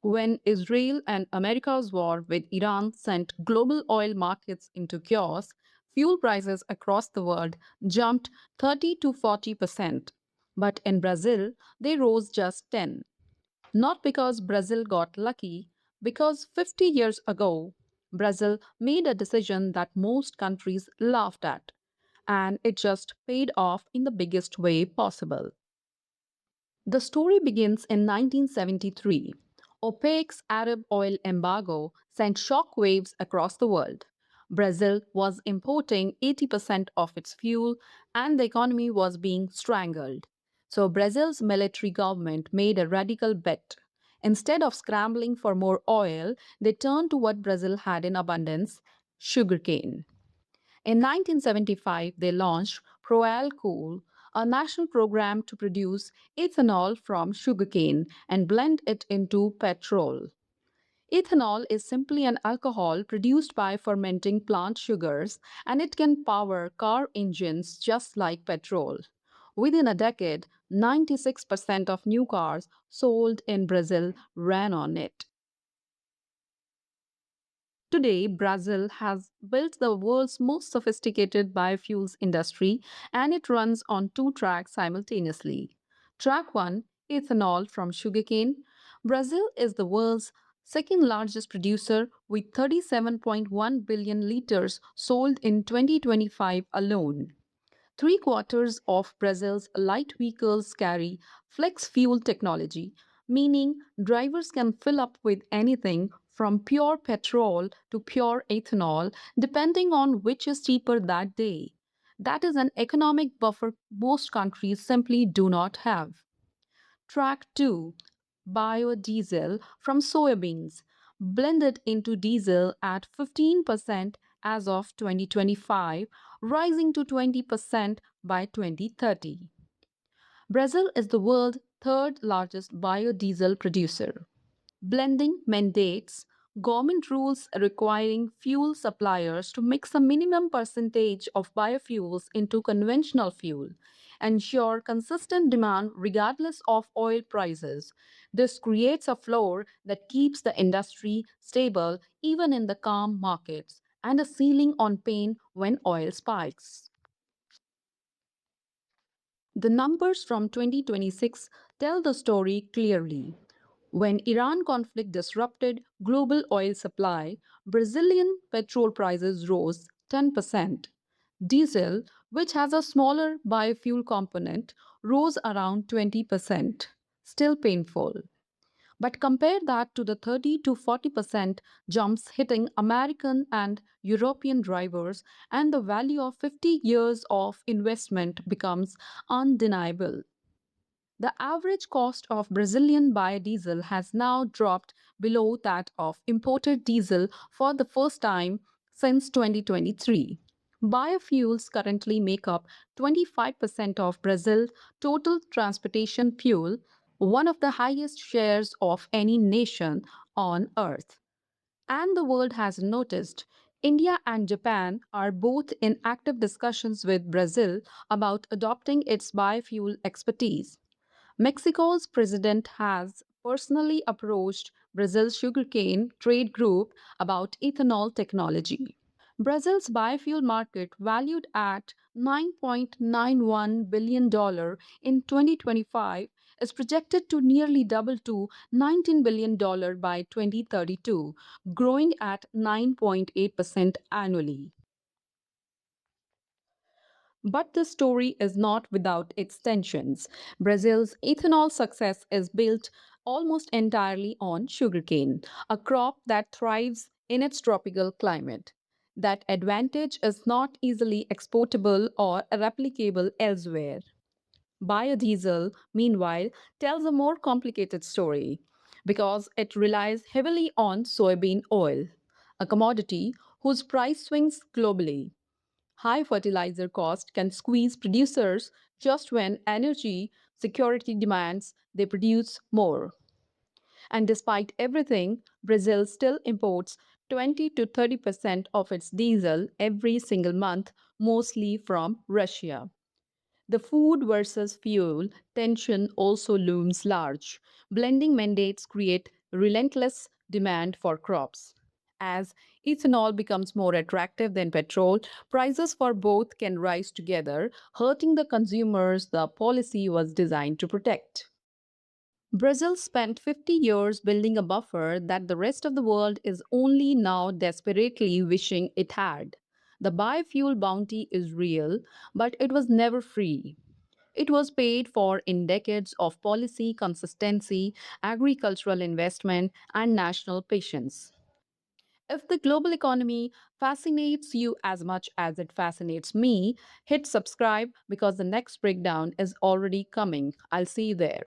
When Israel and America's war with Iran sent global oil markets into chaos, fuel prices across the world jumped 30 to 40%. But in Brazil, they rose just 10. Not because Brazil got lucky, because 50 years ago, Brazil made a decision that most countries laughed at, and it just paid off in the biggest way possible. The story begins in 1973. OPEC's Arab oil embargo sent shockwaves across the world. Brazil was importing 80% of its fuel, and the economy was being strangled. So, Brazil's military government made a radical bet. Instead of scrambling for more oil, they turned to what Brazil had in abundance: sugarcane. In 1975, they launched Cool, a national program to produce ethanol from sugarcane and blend it into petrol. Ethanol is simply an alcohol produced by fermenting plant sugars, and it can power car engines just like petrol. Within a decade, 96% of new cars sold in Brazil ran on it. Today, Brazil has built the world's most sophisticated biofuels industry, and it runs on two tracks simultaneously. Track 1, ethanol from sugarcane. Brazil is the world's second largest producer with 37.1 billion liters sold in 2025 alone. Three quarters of Brazil's light vehicles carry flex fuel technology, meaning drivers can fill up with anything from pure petrol to pure ethanol, depending on which is cheaper that day. That is an economic buffer most countries simply do not have. Track 2, biodiesel from soybeans, blended into diesel at 15% as of 2025, rising to 20% by 2030. Brazil is the world's third largest biodiesel producer. Blending mandates government rules requiring fuel suppliers to mix a minimum percentage of biofuels into conventional fuel, ensure consistent demand regardless of oil prices. This creates a floor that keeps the industry stable even in the calm markets, and a ceiling on pain when oil spikes. The numbers from 2026 tell the story clearly. When Iran conflict disrupted global oil supply, Brazilian petrol prices rose 10%. Diesel, which has a smaller biofuel component, rose around 20%. Still painful. But compare that to the 30 to 40% jumps hitting American and European drivers, and the value of 50 years of investment becomes undeniable. The average cost of Brazilian biodiesel has now dropped below that of imported diesel for the first time since 2023. Biofuels currently make up 25% of Brazil's total transportation fuel, one of the highest shares of any nation on earth. And the world has noticed. India and Japan are both in active discussions with Brazil about adopting its biofuel expertise. Mexico's president has personally approached Brazil's sugarcane trade group about ethanol technology. Brazil's biofuel market, valued at $9.91 billion in 2025, is projected to nearly double to $19 billion by 2032, growing at 9.8% annually. But the story is not without its tensions. Brazil's ethanol success is built almost entirely on sugarcane, a crop that thrives in its tropical climate. That advantage is not easily exportable or replicable elsewhere. Biodiesel, meanwhile, tells a more complicated story because it relies heavily on soybean oil, a commodity whose price swings globally. High fertilizer cost can squeeze producers just when energy security demands they produce more. And despite everything, Brazil still imports 20 to 30% of its diesel every single month, mostly from Russia. The food versus fuel tension also looms large. Blending mandates create relentless demand for crops. As ethanol becomes more attractive than petrol, prices for both can rise together, hurting the consumers the policy was designed to protect. Brazil spent 50 years building a buffer that the rest of the world is only now desperately wishing it had. The biofuel bounty is real, but it was never free. It was paid for in decades of policy consistency, agricultural investment, and national patience. If the global economy fascinates you as much as it fascinates me, hit subscribe because the next breakdown is already coming. I'll see you there.